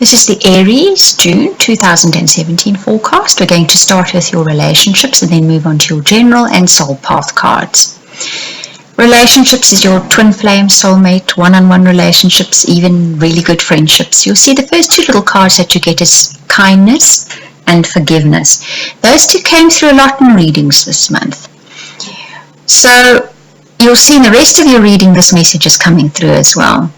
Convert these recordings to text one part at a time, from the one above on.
This is the Aries, June 2017 forecast. We're going to start with your relationships and then move on to your general and soul path cards. Relationships is your twin flame, soulmate, one-on-one relationships, even really good friendships. You'll see the first two little cards that you get is kindness and forgiveness. Those two came through a lot in readings this month. So you'll see in the rest of your reading this message is coming through as well.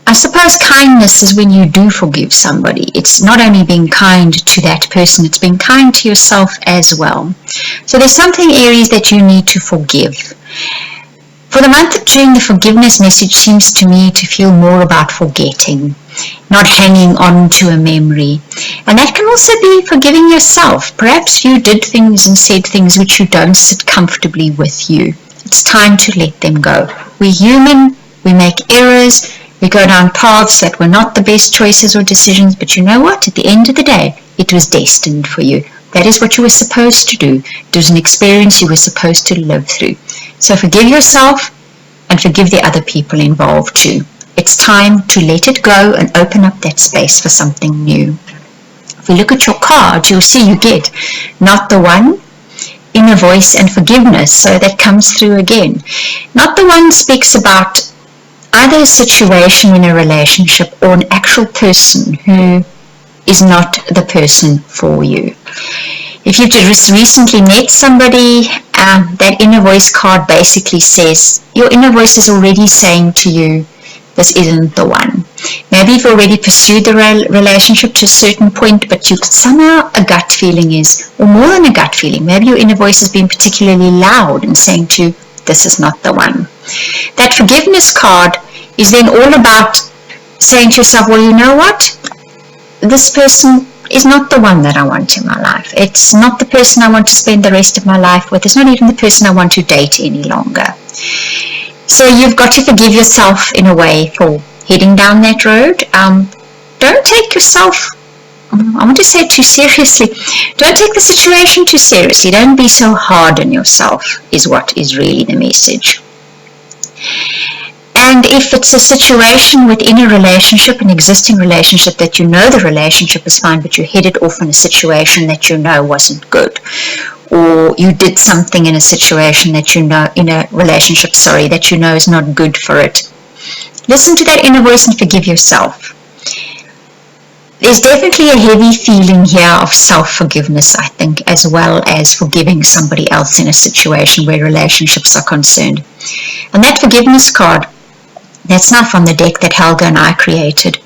I suppose kindness is when you do forgive somebody. It's not only being kind to that person, it's being kind to yourself as well. So there's something, Aries, that you need to forgive. For the month of June, the forgiveness message seems to me to feel more about forgetting, not hanging on to a memory. And that can also be forgiving yourself. Perhaps you did things and said things which you don't sit comfortably with you. It's time to let them go. We're human, we make errors, we go down paths that were not the best choices or decisions, but you know what? At the end of the day, it was destined for you. That is what you were supposed to do. It was an experience you were supposed to live through. So forgive yourself and forgive the other people involved too. It's time to let it go and open up that space for something new. If we look at your cards, you'll see you get not the one, inner voice and forgiveness. So that comes through again. Not the one speaks about either a situation in a relationship or an actual person who is not the person for you. If you've just recently met somebody, that inner voice card basically says, your inner voice is already saying to you, this isn't the one. Maybe you've already pursued the relationship to a certain point, but you somehow a gut feeling is, or more than a gut feeling, maybe your inner voice has been particularly loud in saying to you, this is not the one. That forgiveness card is then all about saying to yourself, well, you know what? This person is not the one that I want in my life. It's not the person I want to spend the rest of my life with. It's not even the person I want to date any longer. So you've got to forgive yourself in a way for heading down that road. Don't take yourself, I want to say it too seriously. Don't take the situation too seriously. Don't be so hard on yourself is what is really the message. And if it's a situation within a relationship, an existing relationship, that you know the relationship is fine, but you headed off in a situation that you know wasn't good, or you did something in a situation that you know, in a relationship, that you know is not good for it, listen to that inner voice and forgive yourself. There's definitely a heavy feeling here of self-forgiveness, I think, as well as forgiving somebody else in a situation where relationships are concerned. And that forgiveness card, that's not from the deck that Helga and I created,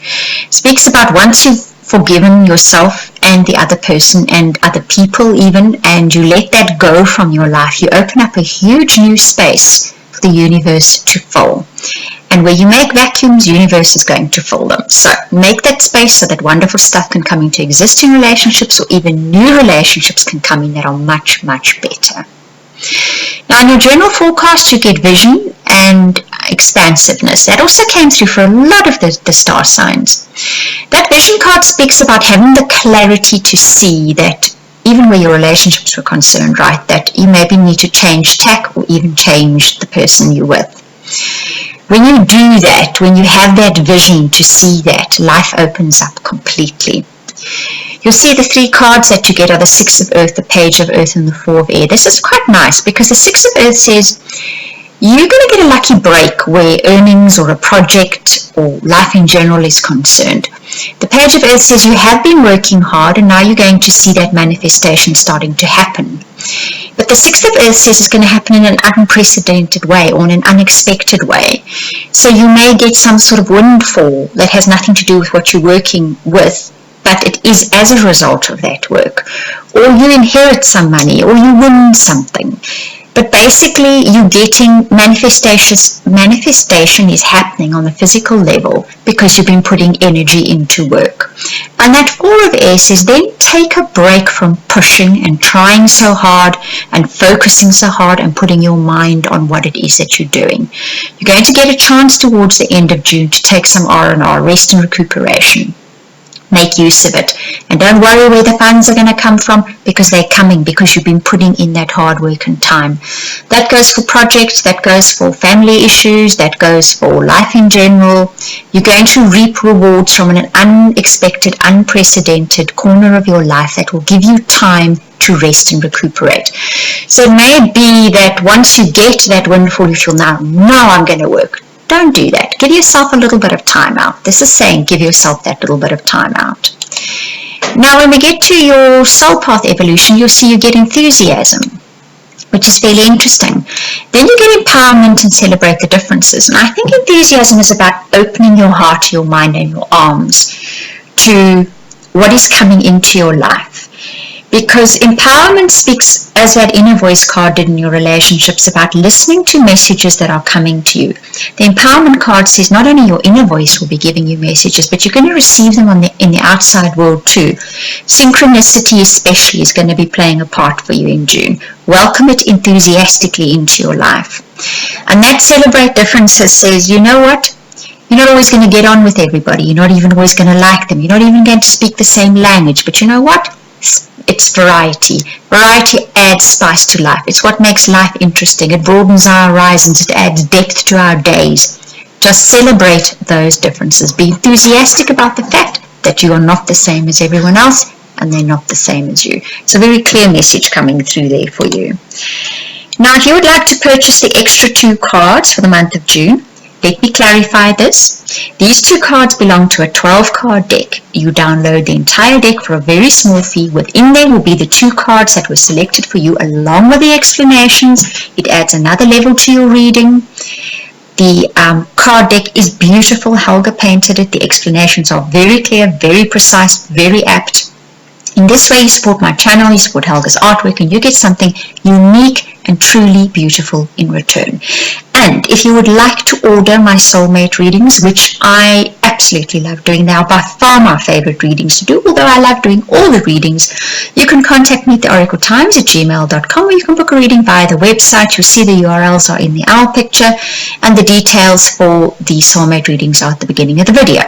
speaks about once you've forgiven yourself and the other person and other people even, and you let that go from your life, you open up a huge new space for the universe to fill. And where you make vacuums, the universe is going to fill them. So make that space so that wonderful stuff can come into existing relationships, or even new relationships can come in that are much, much better. Now in your general forecast, you get vision and expansiveness. That also came through for a lot of the star signs. That vision card speaks about having the clarity to see that even where your relationships were concerned, right, that you maybe need to change tack or even change the person you're with. When you do that, when you have that vision to see that, life opens up completely. You'll see the three cards that you get are the Six of Earth, the Page of Earth, and the Four of Air. This is quite nice because the Six of Earth says you're going to get a lucky break where earnings or a project or life in general is concerned. The Page of Earth says you have been working hard and now you're going to see that manifestation starting to happen. But the Sixth of Earth says it's going to happen in an unprecedented way or in an unexpected way. So you may get some sort of windfall that has nothing to do with what you're working with, but it is as a result of that work. Or you inherit some money, or you win something. But basically, you're getting manifestation is happening on the physical level because you've been putting energy into work. And that Four of Air says then take a break from pushing and trying so hard and focusing so hard and putting your mind on what it is that you're doing. You're going to get a chance towards the end of June to take some R&R, rest and recuperation. Make use of it. And don't worry where the funds are going to come from, because they're coming because you've been putting in that hard work and time. That goes for projects, that goes for family issues, that goes for life in general. You're going to reap rewards from an unexpected, unprecedented corner of your life that will give you time to rest and recuperate. So it may be that once you get that windfall, you feel, now I'm going to work. Don't do that. Give yourself a little bit of time out. This is saying give yourself that little bit of time out. Now, when we get to your soul path evolution, you'll see you get enthusiasm, which is fairly interesting. Then you get empowerment and celebrate the differences. And I think enthusiasm is about opening your heart, your mind, and your arms to what is coming into your life. Because empowerment speaks, as that inner voice card did in your relationships, about listening to messages that are coming to you. The empowerment card says not only your inner voice will be giving you messages, but you're going to receive them in the outside world too. Synchronicity especially is going to be playing a part for you in June. Welcome it enthusiastically into your life. And that celebrate differences says, you know what? You're not always going to get on with everybody. You're not even always going to like them. You're not even going to speak the same language. But you know what? It's variety. Variety adds spice to life. It's what makes life interesting. It broadens our horizons. It adds depth to our days. Just celebrate those differences. Be enthusiastic about the fact that you are not the same as everyone else and they're not the same as you. It's a very clear message coming through there for you. Now, if you would like to purchase the extra 2 cards for the month of June, let me clarify this. These 2 cards belong to a 12-card deck. You download the entire deck for a very small fee. Within there will be the 2 cards that were selected for you along with the explanations. It adds another level to your reading. The card deck is beautiful. Helga painted it. The explanations are very clear, very precise, very apt. In this way, you support my channel, you support Helga's artwork, and you get something unique and truly beautiful in return. And if you would like to order my soulmate readings, which I absolutely love doing, they are by far my favorite readings to do, although I love doing all the readings, you can contact me at theoracletimes@gmail.com, or you can book a reading via the website. You'll see the URLs are in the owl picture, and the details for the soulmate readings are at the beginning of the video.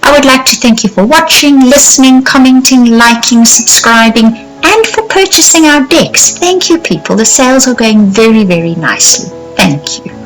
I would like to thank you for watching, listening, commenting, liking, subscribing, and for purchasing our decks. Thank you, people. The sales are going very, very nicely. Thank you.